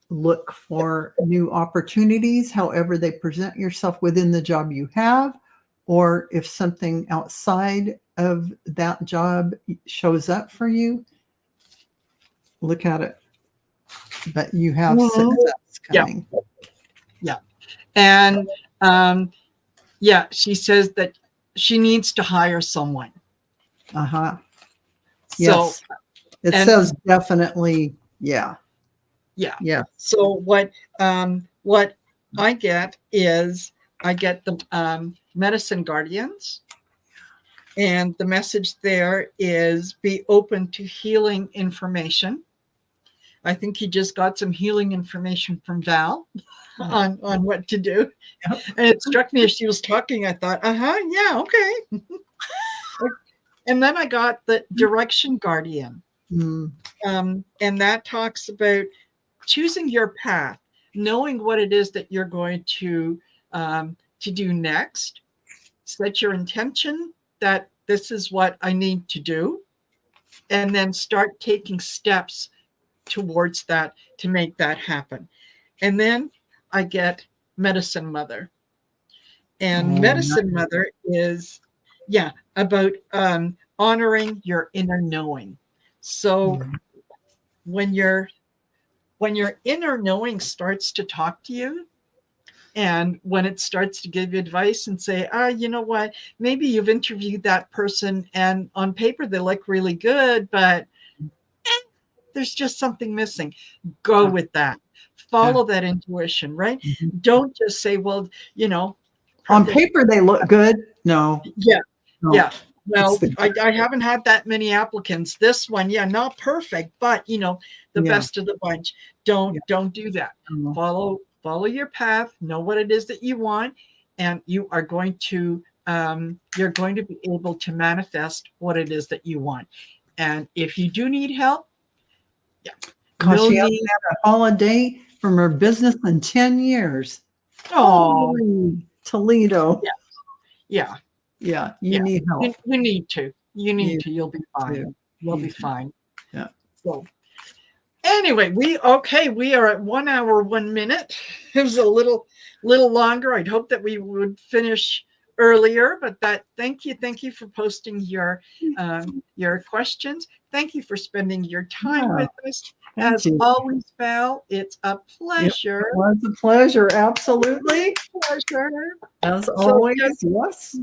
Look for new opportunities, however they present yourself within the job you have, or if something outside of that job shows up for you, look at it. But you have success coming. Yeah. And she says that she needs to hire someone. Uh-huh. Yes. So, it says definitely, yeah. So what I get is the medicine guardians, and the message there is be open to healing information. I think he just got some healing information from Val on what to do. Yep. And it struck me as she was talking, I thought, yeah, okay. And then I got the Direction Guardian. Mm. And that talks about choosing your path, knowing what it is that you're going to do next. Set your intention that this is what I need to do, and then start taking steps towards that to make that happen. And then I get Medicine Mother. And Medicine Mother is, about honoring your inner knowing. So when your inner knowing starts to talk to you, and when it starts to give you advice and say, you know what, maybe you've interviewed that person and on paper they look really good, but there's just something missing. Go with that. Follow that intuition, right? Mm-hmm. Don't just say, well, on paper they look good. No. Yeah. No. Yeah. Well, I haven't had that many applicants. This one, not perfect, but the best of the bunch. Don't do that. Follow your path. Know what it is that you want, and you are going to be able to manifest what it is that you want. And if you do need help, because she hasn't had a holiday from her business in 10 years. Oh, Toledo. Yeah. You need help. You need to. You'll be fine. You'll be fine. Yeah. So anyway, we are at 1 hour, 1 minute. It was a little longer. I'd hope that we would finish earlier, but thank you for posting your questions. Thank you for spending your time with us. As always, Val, it's a pleasure. It was a pleasure. Absolutely. Pleasure. As always, yes.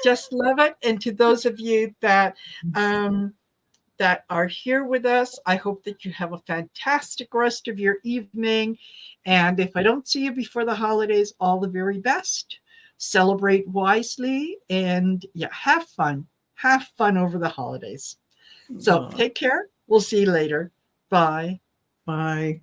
Just love it. And to those of you that are here with us, I hope that you have a fantastic rest of your evening. And if I don't see you before the holidays, all the very best. Celebrate wisely and have fun. Have fun over the holidays. So take care. We'll see you later. Bye. Bye.